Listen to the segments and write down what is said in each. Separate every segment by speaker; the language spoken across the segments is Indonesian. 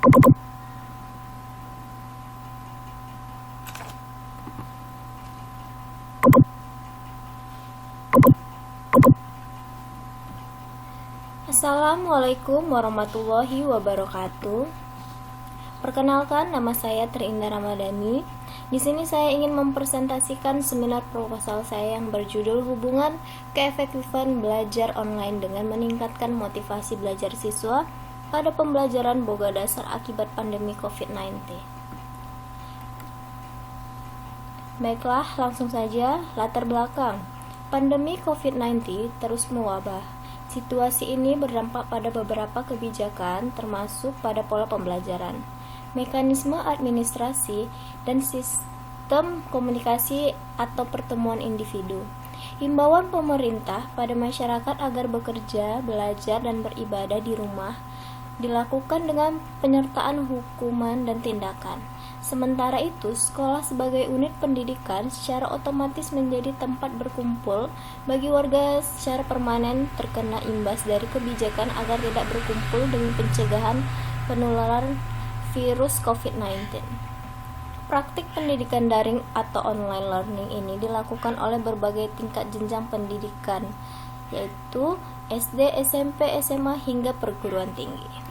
Speaker 1: Assalamualaikum warahmatullahi wabarakatuh. Perkenalkan, nama saya Trinda Ramadhani. Di sini saya ingin mempresentasikan seminar proposal saya yang berjudul Hubungan Keefektifan Belajar Online dengan Meningkatkan Motivasi Belajar Siswa pada Pembelajaran Boga Dasar Akibat Pandemi COVID-19. Baiklah, langsung saja latar belakang. Pandemi COVID-19 terus mewabah. Situasi ini berdampak pada beberapa kebijakan, termasuk pada pola pembelajaran, mekanisme administrasi, dan sistem komunikasi atau pertemuan individu. Himbauan pemerintah pada masyarakat agar bekerja, belajar, dan beribadah di rumah dilakukan dengan penyertaan hukuman dan tindakan. Sementara itu, sekolah sebagai unit pendidikan secara otomatis menjadi tempat berkumpul bagi warga secara permanen terkena imbas dari kebijakan agar tidak berkumpul demi pencegahan penularan virus COVID-19. Praktik pendidikan daring atau online learning ini dilakukan oleh berbagai tingkat jenjang pendidikan, yaitu SD, SMP, SMA, hingga perguruan tinggi.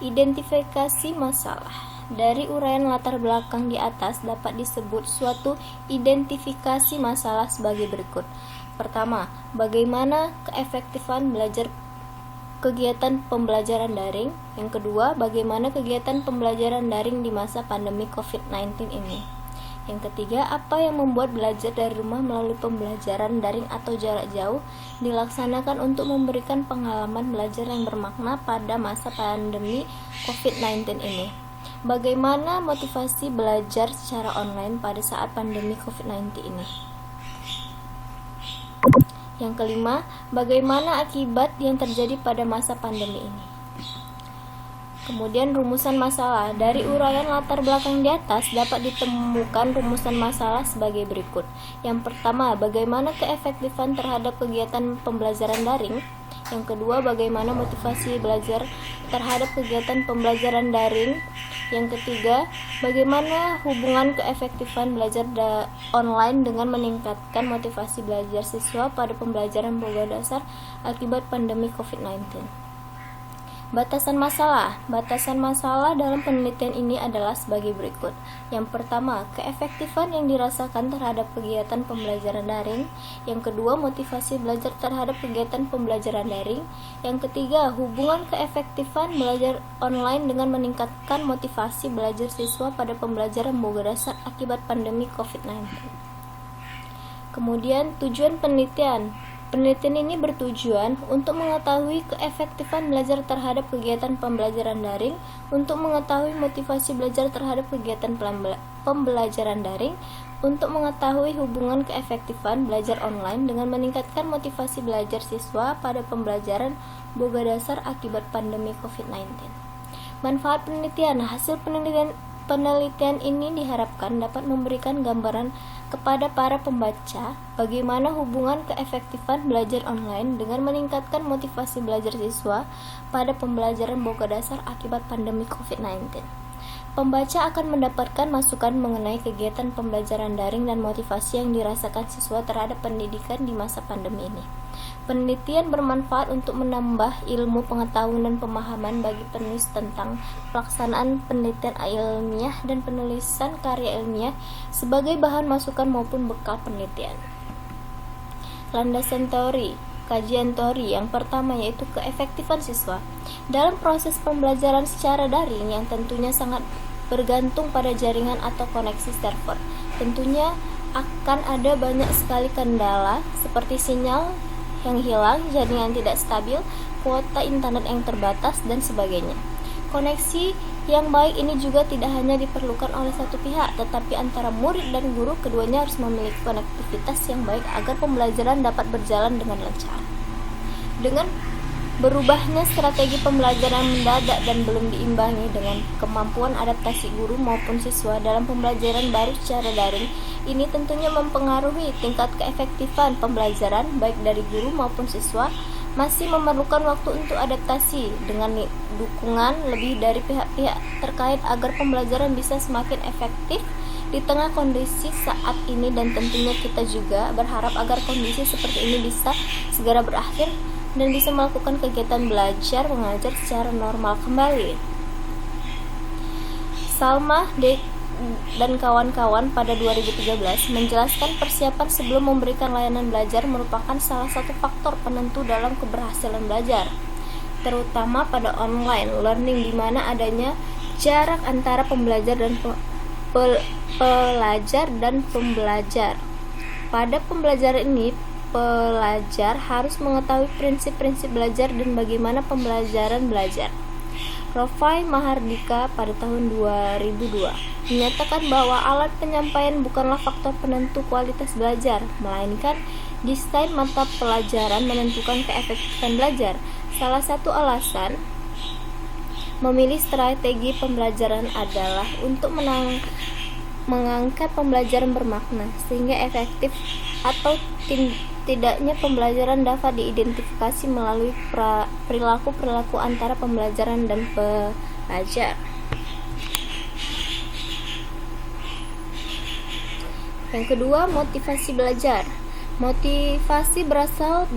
Speaker 1: Identifikasi masalah. Dari uraian latar belakang di atas dapat disebut suatu identifikasi masalah sebagai berikut. Pertama, bagaimana keefektifan belajar kegiatan pembelajaran daring. Yang kedua, bagaimana kegiatan pembelajaran daring di masa pandemi COVID-19 ini. Yang ketiga, apa yang membuat belajar dari rumah melalui pembelajaran daring atau jarak jauh dilaksanakan untuk memberikan pengalaman belajar yang bermakna pada masa pandemi COVID-19 ini. Bagaimana motivasi belajar secara online pada saat pandemi COVID-19 ini? Yang kelima, bagaimana akibat yang terjadi pada masa pandemi ini? Kemudian rumusan masalah. Dari uraian latar belakang di atas dapat ditemukan rumusan masalah sebagai berikut. Yang pertama, bagaimana keefektifan terhadap kegiatan pembelajaran daring. Yang kedua, bagaimana motivasi belajar terhadap kegiatan pembelajaran daring. Yang ketiga, bagaimana hubungan keefektifan belajar online dengan meningkatkan motivasi belajar siswa pada pembelajaran boga dasar akibat pandemi COVID-19. Batasan masalah. Batasan masalah dalam penelitian ini adalah sebagai berikut. Yang pertama, keefektifan yang dirasakan terhadap kegiatan pembelajaran daring. Yang kedua, motivasi belajar terhadap kegiatan pembelajaran daring. Yang ketiga, hubungan keefektifan belajar online dengan meningkatkan motivasi belajar siswa pada pembelajaran boga dasar akibat pandemi COVID-19. Kemudian, tujuan penelitian. Penelitian ini bertujuan untuk mengetahui keefektifan belajar terhadap kegiatan pembelajaran daring, untuk mengetahui motivasi belajar terhadap kegiatan pembelajaran daring, untuk mengetahui hubungan keefektifan belajar online dengan meningkatkan motivasi belajar siswa pada pembelajaran boga dasar akibat pandemi COVID-19. Manfaat penelitian. Hasil penelitian ini diharapkan dapat memberikan gambaran kepada para pembaca bagaimana hubungan keefektifan belajar online dengan meningkatkan motivasi belajar siswa pada pembelajaran boga dasar akibat pandemi COVID-19. Pembaca akan mendapatkan masukan mengenai kegiatan pembelajaran daring dan motivasi yang dirasakan siswa terhadap pendidikan di masa pandemi ini. Penelitian bermanfaat untuk menambah ilmu pengetahuan dan pemahaman bagi penulis tentang pelaksanaan penelitian ilmiah dan penulisan karya ilmiah sebagai bahan masukan maupun bekal penelitian. Landasan teori. Kajian teori yang pertama yaitu keefektifan siswa dalam proses pembelajaran secara daring yang tentunya sangat bergantung pada jaringan atau koneksi server. Tentunya akan ada banyak sekali kendala seperti sinyal yang hilang, jaringan tidak stabil, kuota internet yang terbatas, dan sebagainya. Koneksi yang baik ini juga tidak hanya diperlukan oleh satu pihak, tetapi antara murid dan guru keduanya harus memiliki konektivitas yang baik agar pembelajaran dapat berjalan dengan lancar. Dengan berubahnya strategi pembelajaran mendadak dan belum diimbangi dengan kemampuan adaptasi guru maupun siswa dalam pembelajaran baru secara daring, ini tentunya mempengaruhi tingkat keefektifan pembelajaran baik dari guru maupun siswa masih memerlukan waktu untuk adaptasi dengan dukungan lebih dari pihak-pihak terkait agar pembelajaran bisa semakin efektif di tengah kondisi saat ini, dan tentunya kita juga berharap agar kondisi seperti ini bisa segera berakhir dan bisa melakukan kegiatan belajar mengajar secara normal kembali. Salma dan kawan-kawan pada 2013 menjelaskan persiapan sebelum memberikan layanan belajar merupakan salah satu faktor penentu dalam keberhasilan belajar, terutama pada online learning di mana adanya jarak antara pembelajar dan pelajar dan pembelajar. Pada pembelajaran ini, pelajar harus mengetahui prinsip-prinsip belajar dan bagaimana pembelajaran belajar. Rofai Mahardika pada tahun 2002 menyatakan bahwa alat penyampaian bukanlah faktor penentu kualitas belajar, melainkan desain mata pelajaran menentukan keefektifan belajar. Salah satu alasan memilih strategi pembelajaran adalah untuk mengangkat pembelajaran bermakna, sehingga efektif atau tidaknya pembelajaran dapat diidentifikasi melalui perilaku-perilaku antara pembelajaran dan pelajar. Yang kedua, motivasi belajar. Motivasi berasal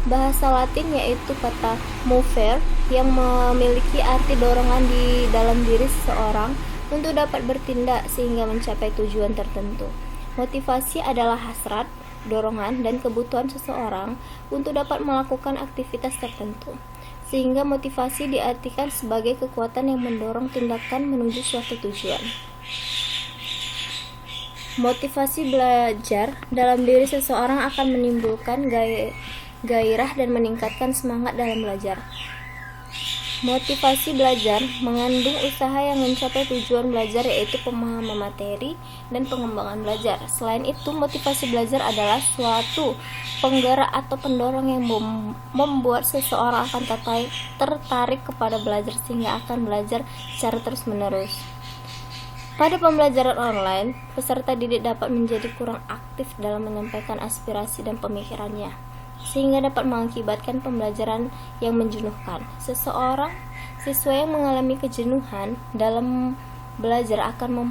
Speaker 1: bahasa Latin yaitu kata mover yang memiliki arti dorongan di dalam diri seseorang untuk dapat bertindak sehingga mencapai tujuan tertentu. Motivasi adalah hasrat, dorongan, dan kebutuhan seseorang untuk dapat melakukan aktivitas tertentu, sehingga motivasi diartikan sebagai kekuatan yang mendorong tindakan menuju suatu tujuan. Motivasi belajar dalam diri seseorang akan menimbulkan gairah dan meningkatkan semangat dalam belajar. Motivasi belajar mengandung usaha yang mencapai tujuan belajar, yaitu pemahaman materi dan pengembangan belajar. Selain itu, motivasi belajar adalah suatu penggerak atau pendorong yang membuat seseorang akan tertarik kepada belajar sehingga akan belajar secara terus-menerus. Pada pembelajaran online, peserta didik dapat menjadi kurang aktif dalam menyampaikan aspirasi dan pemikirannya, sehingga dapat mengakibatkan pembelajaran yang menjenuhkan. Siswa yang mengalami kejenuhan dalam belajar akan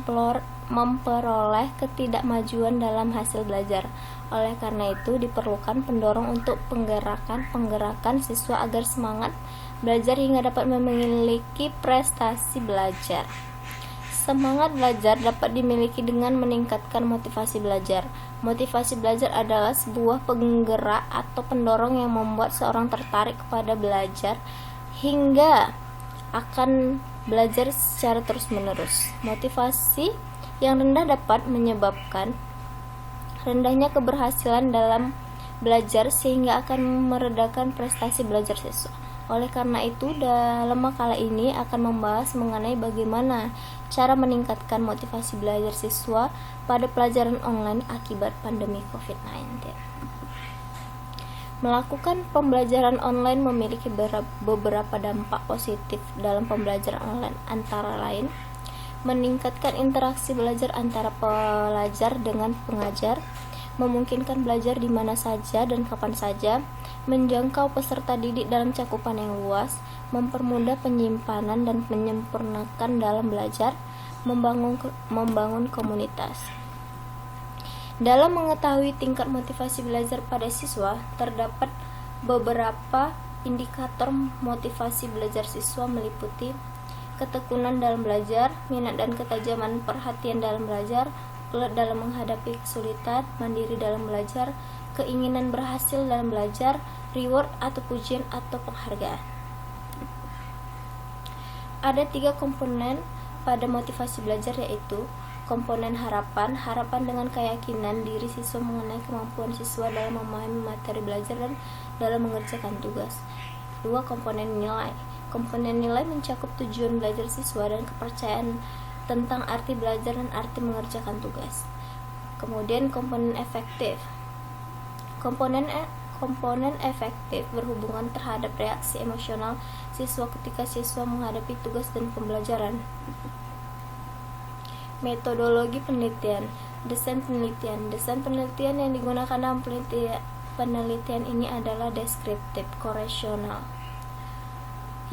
Speaker 1: memperoleh ketidakmajuan dalam hasil belajar. Oleh karena itu, diperlukan pendorong untuk penggerakan siswa agar semangat belajar hingga dapat memiliki prestasi belajar. Semangat belajar dapat dimiliki dengan meningkatkan motivasi belajar. Motivasi belajar adalah sebuah penggerak atau pendorong yang membuat seorang tertarik kepada belajar hingga akan belajar secara terus-menerus. Motivasi yang rendah dapat menyebabkan rendahnya keberhasilan dalam belajar sehingga akan meredakan prestasi belajar siswa. Oleh karena itu, dalam makalah ini akan membahas mengenai bagaimana cara meningkatkan motivasi belajar siswa pada pelajaran online akibat pandemi COVID-19. Melakukan pembelajaran online memiliki beberapa dampak positif dalam pembelajaran online, antara lain meningkatkan interaksi belajar antara pelajar dengan pengajar, memungkinkan belajar di mana saja dan kapan saja, menjangkau peserta didik dalam cakupan yang luas, mempermudah penyimpanan dan menyempurnakan dalam belajar, membangun komunitas. Dalam mengetahui tingkat motivasi belajar pada siswa, terdapat beberapa indikator motivasi belajar siswa meliputi ketekunan dalam belajar, minat dan ketajaman perhatian dalam belajar, alert dalam menghadapi kesulitan, mandiri dalam belajar, keinginan berhasil dalam belajar, reward atau pujian atau penghargaan. Ada 3 komponen pada motivasi belajar, yaitu komponen harapan dengan keyakinan diri siswa mengenai kemampuan siswa dalam memahami materi belajar dan dalam mengerjakan tugas. 2. Komponen nilai mencakup tujuan belajar siswa dan kepercayaan tentang arti belajar dan arti mengerjakan tugas. Kemudian komponen efektif. Komponen efektif berhubungan terhadap reaksi emosional siswa ketika siswa menghadapi tugas dan pembelajaran. Metodologi penelitian. Desain penelitian yang digunakan dalam penelitian ini adalah deskriptif koresional,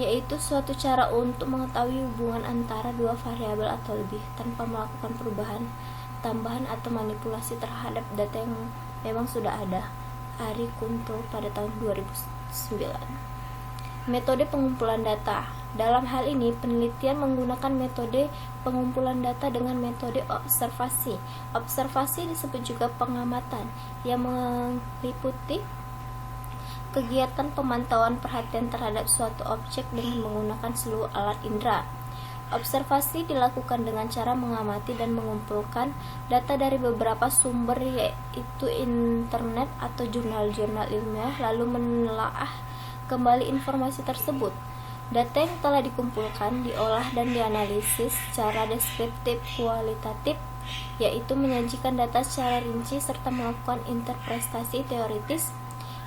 Speaker 1: yaitu suatu cara untuk mengetahui hubungan antara dua variabel atau lebih tanpa melakukan perubahan, tambahan atau manipulasi terhadap data yang memang sudah ada. Ari Kunto pada tahun 2009. Metode pengumpulan data. Dalam hal ini, penelitian menggunakan metode pengumpulan data dengan metode observasi. Observasi disebut juga pengamatan, yang meliputi kegiatan pemantauan perhatian terhadap suatu objek dengan menggunakan seluruh alat indera. Observasi dilakukan dengan cara mengamati dan mengumpulkan data dari beberapa sumber, yaitu internet atau jurnal-jurnal ilmiah, lalu menelaah kembali informasi tersebut. Data yang telah dikumpulkan diolah dan dianalisis secara deskriptif kualitatif, yaitu menyajikan data secara rinci serta melakukan interpretasi teoritis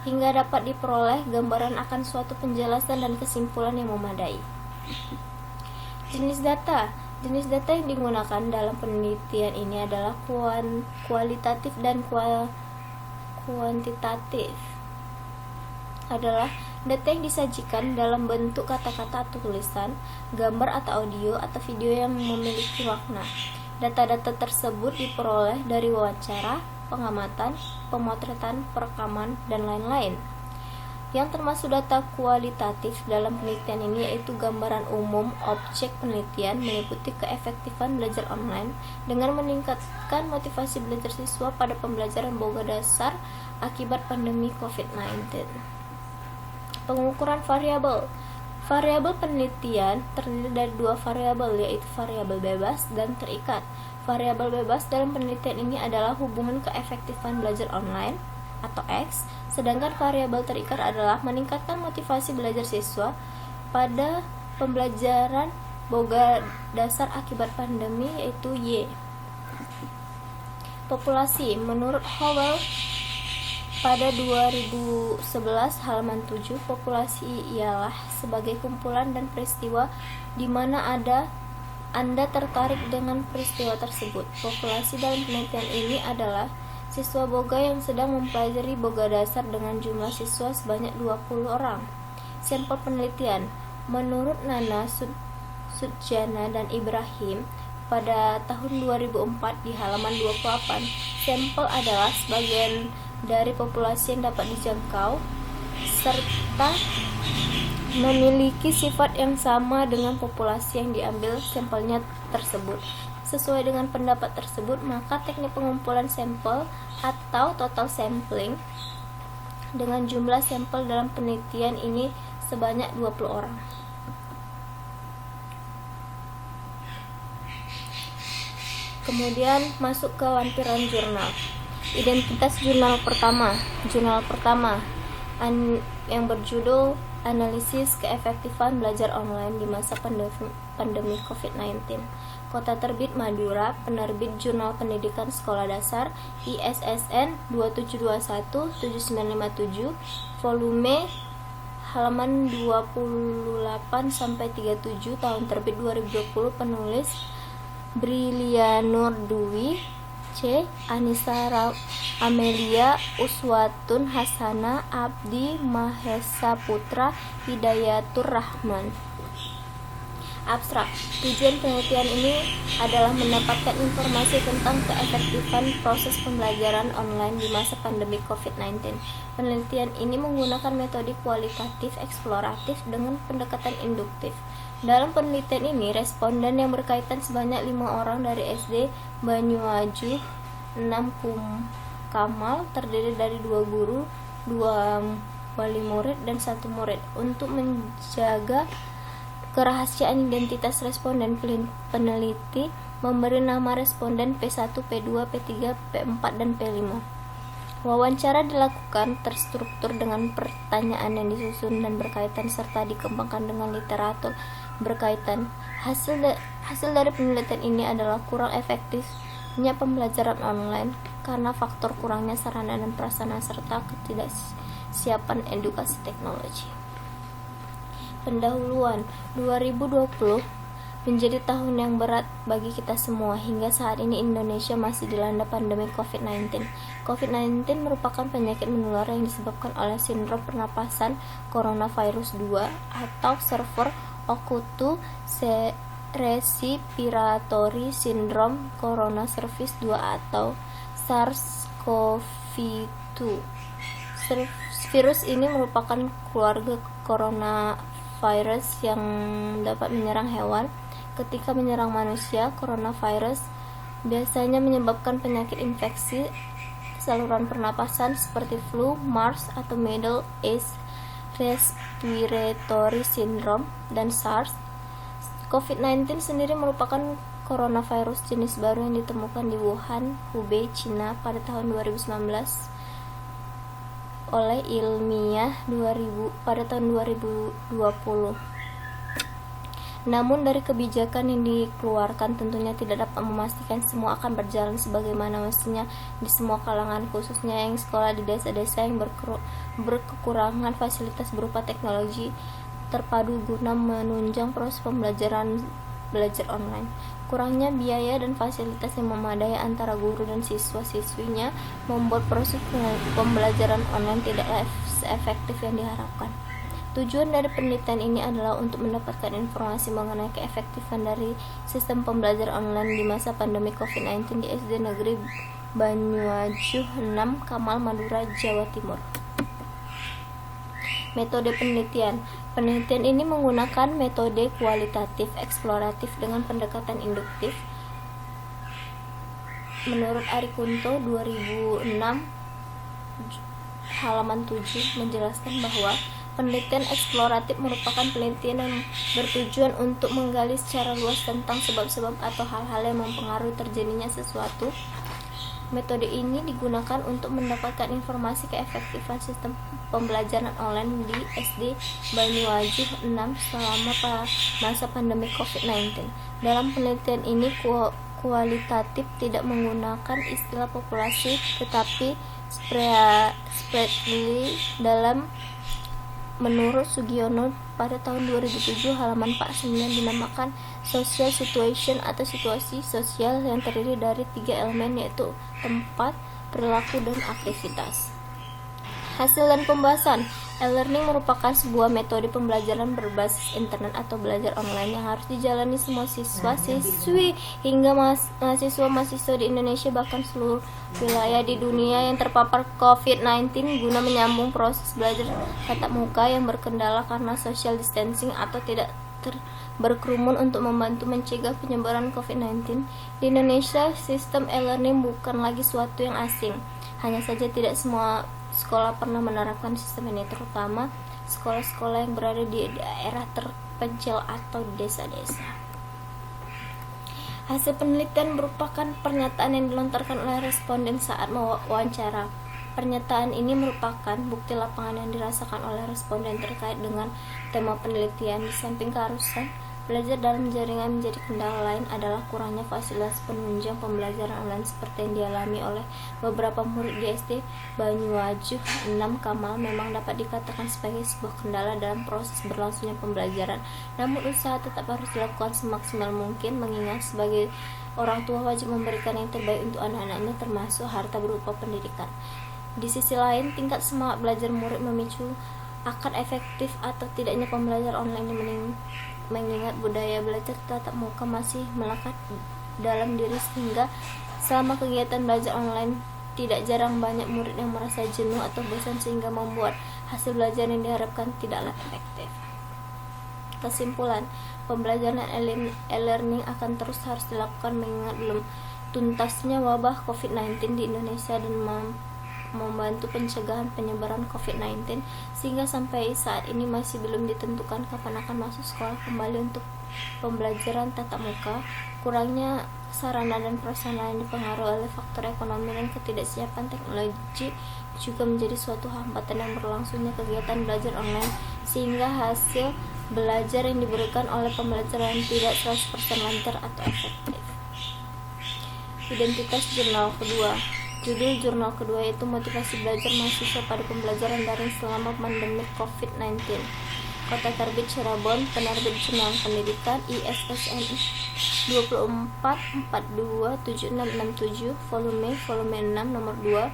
Speaker 1: hingga dapat diperoleh gambaran akan suatu penjelasan dan kesimpulan yang memadai. Jenis data yang digunakan dalam penelitian ini adalah kualitatif dan kuantitatif. Adalah data yang disajikan dalam bentuk kata-kata atau tulisan, gambar atau audio atau video yang memiliki makna. Data-data tersebut diperoleh dari wawancara, pengamatan, pemotretan, perekaman, dan lain-lain. Yang termasuk data kualitatif dalam penelitian ini yaitu gambaran umum objek penelitian, meliputi keefektifan belajar online dengan meningkatkan motivasi belajar siswa pada pembelajaran boga dasar akibat pandemi COVID-19. Pengukuran variabel. Variabel penelitian terdiri dari dua variabel, yaitu variabel bebas dan terikat. Variabel bebas dalam penelitian ini adalah hubungan keefektifan belajar online atau X, sedangkan variabel terikat adalah meningkatkan motivasi belajar siswa pada pembelajaran boga dasar akibat pandemi, yaitu Y. Populasi. Menurut Howell pada 2011 halaman 7, populasi ialah sebagai kumpulan dan peristiwa di mana Anda tertarik dengan peristiwa tersebut. Populasi dalam penelitian ini adalah siswa boga yang sedang mempelajari boga dasar dengan jumlah siswa sebanyak 20 orang. Sampel penelitian. Menurut Nana Sudjana dan Ibrahim pada tahun 2004 di halaman 28, sampel adalah sebagian dari populasi yang dapat dijangkau serta memiliki sifat yang sama dengan populasi yang diambil sampelnya tersebut. Sesuai dengan pendapat tersebut, maka teknik pengumpulan sampel atau total sampling dengan jumlah sampel dalam penelitian ini sebanyak 20 orang. Kemudian masuk ke lampiran jurnal. Identitas jurnal pertama yang berjudul Analisis Keefektifan Belajar Online di Masa Pandemi COVID-19. Kota terbit Madura, penerbit Jurnal Pendidikan Sekolah Dasar, ISSN 2721-7957, volume halaman 28-37, tahun terbit 2020, penulis Brilianur Dwi, C. Anissa Amelia Uswatun Hasana Abdi Mahesa Putra Hidayatur Rahman. Abstrak. Tujuan penelitian ini adalah mendapatkan informasi tentang keefektifan proses pembelajaran online di masa pandemi COVID-19. Penelitian ini menggunakan metode kualitatif eksploratif dengan pendekatan induktif. Dalam penelitian ini, responden yang berkaitan sebanyak 5 orang dari SD Banyuajuh 6 Kamal, terdiri dari 2 guru, 2 wali murid, dan 1 murid. Untuk menjaga kerahasiaan identitas responden, peneliti memberi nama responden P1, P2, P3, P4, dan P5. Wawancara dilakukan terstruktur dengan pertanyaan yang disusun dan berkaitan serta dikembangkan dengan literatur berkaitan. Hasil dari penelitian ini adalah kurang efektifnya pembelajaran online karena faktor kurangnya sarana dan prasarana serta ketidaksiapan edukasi teknologi. Pendahuluan. 2020 menjadi tahun yang berat bagi kita semua. Hingga saat ini Indonesia masih dilanda pandemi COVID-19. COVID-19 merupakan penyakit menular yang disebabkan oleh sindrom pernapasan coronavirus 2 atau server Okutu Respiratory Syndrome Coronavirus 2 atau SARS-CoV-2. Virus ini merupakan keluarga coronavirus yang dapat menyerang hewan. Ketika menyerang manusia, coronavirus biasanya menyebabkan penyakit infeksi saluran pernapasan seperti flu, MERS atau Middle East Respiratory Syndrome, dan SARS. COVID-19 sendiri merupakan coronavirus jenis baru yang ditemukan di Wuhan, Hubei, China pada tahun 2019 oleh ilmiah pada tahun 2020. Namun dari kebijakan yang dikeluarkan tentunya tidak dapat memastikan semua akan berjalan sebagaimana mestinya di semua kalangan, khususnya yang sekolah di desa-desa yang berkekurangan fasilitas berupa teknologi terpadu guna menunjang proses belajar online. Kurangnya biaya dan fasilitas yang memadai antara guru dan siswa-siswinya membuat proses pembelajaran online tidaklah seefektif yang diharapkan. Tujuan dari penelitian ini adalah untuk mendapatkan informasi mengenai keefektifan dari sistem pembelajaran online di masa pandemi COVID-19 di SD Negeri Banyuajuh 6, Kamal, Madura, Jawa Timur. Metode penelitian. Penelitian ini menggunakan metode kualitatif eksploratif dengan pendekatan induktif. Menurut Ari Kunto 2006 halaman 7 menjelaskan bahwa penelitian eksploratif merupakan penelitian yang bertujuan untuk menggali secara luas tentang sebab-sebab atau hal-hal yang mempengaruhi terjadinya sesuatu. Metode ini digunakan untuk mendapatkan informasi keefektifan sistem pembelajaran online di SD Banyuajuh 6 selama masa pandemi COVID-19. Dalam penelitian ini kualitatif tidak menggunakan istilah populasi tetapi spreadly dalam menurut Sugiono pada tahun 2007 halaman 49 dinamakan social situation atau situasi sosial yang terdiri dari 3 elemen yaitu tempat, perilaku, dan aktivitas. Hasil dan pembahasan. E-learning merupakan sebuah metode pembelajaran berbasis internet atau belajar online yang harus dijalani semua siswa-siswi hingga mahasiswa-mahasiswa di Indonesia bahkan seluruh wilayah di dunia yang terpapar COVID-19 guna menyambung proses belajar tatap muka yang berkendala karena social distancing atau tidak berkerumun untuk membantu mencegah penyebaran COVID-19. Di Indonesia, sistem e-learning bukan lagi suatu yang asing. Hanya saja tidak semua sekolah pernah menerapkan sistem ini, terutama sekolah-sekolah yang berada di daerah terpencil atau desa-desa. Hasil penelitian merupakan pernyataan yang dilontarkan oleh responden saat wawancara. Pernyataan ini merupakan bukti lapangan yang dirasakan oleh responden terkait dengan tema penelitian. Di samping keharusan belajar dalam jaringan menjadi kendala lain adalah kurangnya fasilitas penunjang pembelajaran online seperti yang dialami oleh beberapa murid di SD Banyuajuh 6 Kamal memang dapat dikatakan sebagai sebuah kendala dalam proses berlangsungnya pembelajaran. Namun usaha tetap harus dilakukan semaksimal mungkin mengingat sebagai orang tua wajib memberikan yang terbaik untuk anak-anaknya termasuk harta berupa pendidikan. Di sisi lain, tingkat semangat belajar murid memicu akan efektif atau tidaknya pembelajaran online ini mengingat budaya belajar tatap muka masih melekat dalam diri sehingga selama kegiatan belajar online tidak jarang banyak murid yang merasa jenuh atau bosan sehingga membuat hasil belajar yang diharapkan tidaklah efektif. Kesimpulan, pembelajaran e-learning akan terus harus dilakukan mengingat belum tuntasnya wabah COVID-19 di Indonesia dan membantu pencegahan penyebaran COVID-19 sehingga sampai saat ini masih belum ditentukan kapan akan masuk sekolah kembali untuk pembelajaran tatap muka. Kurangnya sarana dan prasarana yang dipengaruhi oleh faktor ekonomi dan ketidaksiapan teknologi juga menjadi suatu hambatan yang berlangsungnya kegiatan belajar online sehingga hasil belajar yang diberikan oleh pembelajaran tidak 100% lancar atau efektif. Identitas jurnal kedua. Judul jurnal kedua yaitu motivasi belajar mahasiswa pada pembelajaran daring selama pandemi COVID-19. Kota Terbit Cirebon, Penerbit Jurnal Pendidikan, ISSN 24427667, volume 6, nomor 2,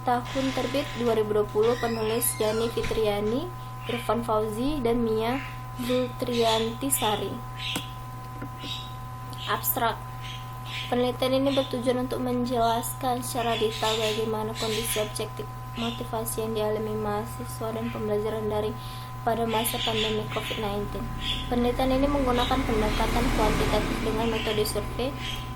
Speaker 1: tahun terbit 2020, penulis Yani Fitriani, Irfan Fauzi, dan Mia Zultrianti Sari. Abstrak. Penelitian ini bertujuan untuk menjelaskan secara detail bagaimana kondisi objektif motivasi yang dialami mahasiswa dan pembelajaran daring pada masa pandemi COVID-19. Penelitian ini menggunakan pendekatan kuantitatif dengan metode survei.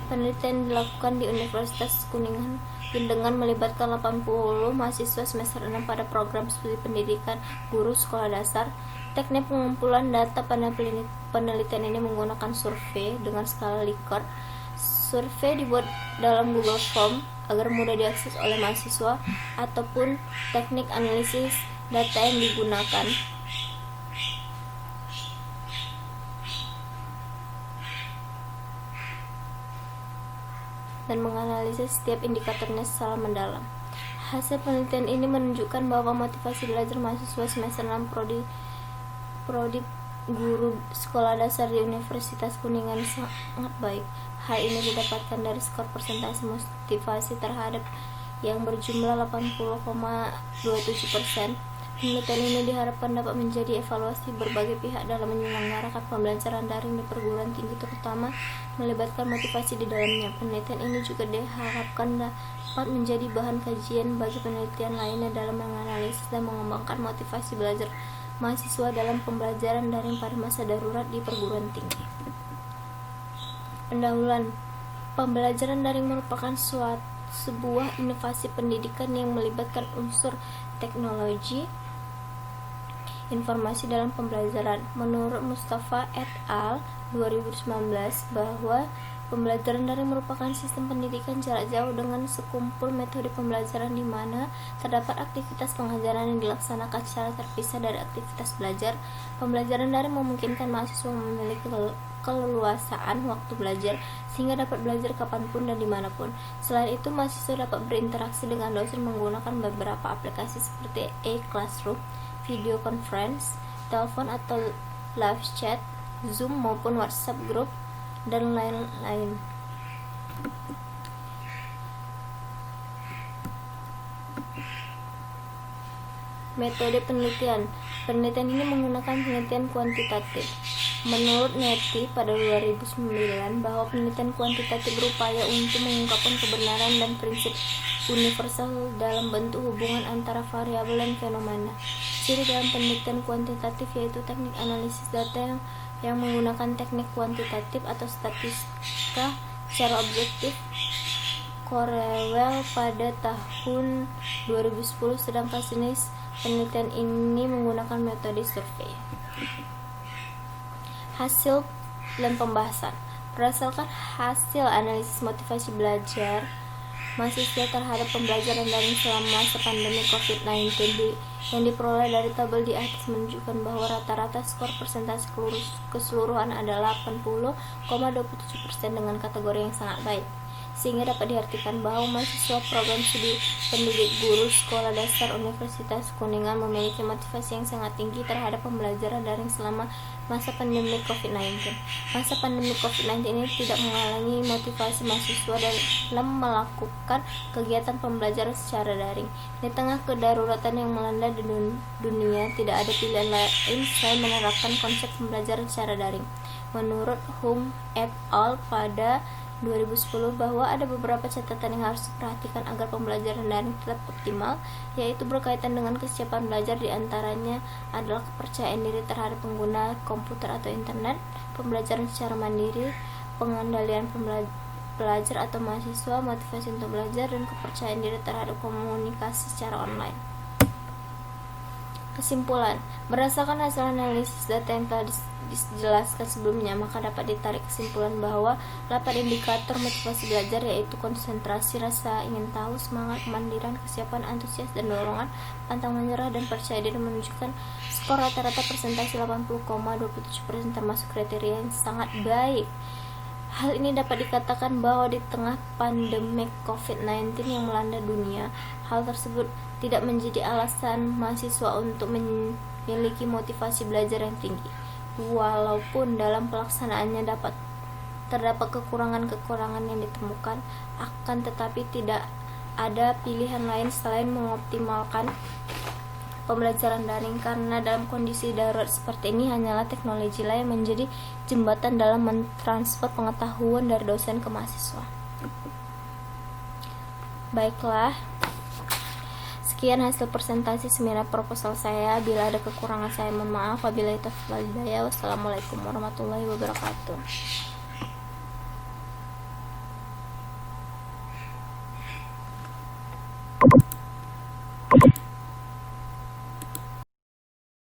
Speaker 1: Penelitian dilakukan di Universitas Kuningan dengan melibatkan 80 mahasiswa semester 6 pada program studi pendidikan guru sekolah dasar. Teknik pengumpulan data pada penelitian ini menggunakan survei dengan skala Likert. Survei dibuat dalam Google Form agar mudah diakses oleh mahasiswa, ataupun teknik analisis data yang digunakan dan menganalisis setiap indikatornya secara mendalam. Hasil penelitian ini menunjukkan bahwa motivasi belajar mahasiswa semester 6 prodi guru sekolah dasar di Universitas Kuningan sangat baik. Hal ini didapatkan dari skor persentase motivasi terhadap yang berjumlah 80,27%. Penelitian ini diharapkan dapat menjadi evaluasi berbagai pihak dalam menyelenggarakan pembelajaran daring di perguruan tinggi, terutama melibatkan motivasi di dalamnya. Penelitian ini juga diharapkan dapat menjadi bahan kajian bagi penelitian lainnya dalam menganalisis dan mengembangkan motivasi belajar mahasiswa dalam pembelajaran daring pada masa darurat di perguruan tinggi. Pendahuluan. Pembelajaran daring merupakan sebuah inovasi pendidikan yang melibatkan unsur teknologi informasi dalam pembelajaran. Menurut Mustafa et al. 2019 bahwa pembelajaran daring merupakan sistem pendidikan jarak jauh dengan sekumpul metode pembelajaran di mana terdapat aktivitas pengajaran yang dilaksanakan secara terpisah dari aktivitas belajar. Pembelajaran daring memungkinkan mahasiswa memiliki keleluasaan waktu belajar sehingga dapat belajar kapanpun dan dimanapun. Selain itu, mahasiswa dapat berinteraksi dengan dosen menggunakan beberapa aplikasi seperti e-classroom, video conference, telepon atau live chat, Zoom maupun WhatsApp group, dan lain-lain. Metode penelitian. Penelitian ini menggunakan penelitian kuantitatif. Menurut Netty pada 2009 bahwa penelitian kuantitatif berupaya untuk mengungkapkan kebenaran dan prinsip universal dalam bentuk hubungan antara variabel dan fenomena. Ciri dalam penelitian kuantitatif yaitu teknik analisis data yang menggunakan teknik kuantitatif atau statistika secara objektif. Cornell pada tahun 2010, sedangkan jenis penelitian ini menggunakan metode survei. Hasil dan pembahasan. Berdasarkan hasil analisis motivasi belajar mahasiswa terhadap pembelajaran daring selama masa pandemi COVID-19 yang diperoleh dari tabel di atas menunjukkan bahwa rata-rata skor persentase keseluruhan adalah 80,27% dengan kategori yang sangat baik, sehingga dapat diartikan bahwa mahasiswa program studi pendidik guru sekolah dasar Universitas Kuningan memiliki motivasi yang sangat tinggi terhadap pembelajaran daring selama masa pandemi COVID-19. Masa pandemi COVID-19 ini tidak menghalangi motivasi mahasiswa dalam melakukan kegiatan pembelajaran secara daring. Di tengah kedaruratan yang melanda di dunia, tidak ada pilihan lain selain menerapkan konsep pembelajaran secara daring. Menurut Hum et al. Pada 2010 bahwa ada beberapa catatan yang harus diperhatikan agar pembelajaran daring tetap optimal, yaitu berkaitan dengan kesiapan belajar. Di antaranya adalah kepercayaan diri terhadap pengguna komputer atau internet, pembelajaran secara mandiri, pengendalian pelajar atau mahasiswa, motivasi untuk belajar, dan kepercayaan diri terhadap komunikasi secara online. Kesimpulan. Berdasarkan hasil analisis data yang telah dijelaskan sebelumnya, maka dapat ditarik kesimpulan bahwa 8 indikator motivasi belajar, yaitu konsentrasi, rasa ingin tahu, semangat, kemandirian, kesiapan, antusias, dan dorongan, pantang menyerah, dan percaya diri, menunjukkan skor rata-rata persentase 80,27%, termasuk kriteria yang sangat baik. Hal ini dapat dikatakan bahwa di tengah pandemi COVID-19 yang melanda dunia, hal tersebut tidak menjadi alasan mahasiswa untuk memiliki motivasi belajar yang tinggi. Walaupun dalam pelaksanaannya terdapat kekurangan-kekurangan yang ditemukan, akan tetapi tidak ada pilihan lain selain mengoptimalkan pembelajaran daring, karena dalam kondisi darurat seperti ini hanyalah teknologi lah yang menjadi jembatan dalam mentransfer pengetahuan dari dosen ke mahasiswa. Baiklah, sekian hasil presentasi seminar proposal saya. Bila ada kekurangan saya mohon maaf. Wabillahi taufiq wal hidayah. Wassalamualaikum warahmatullahi wabarakatuh.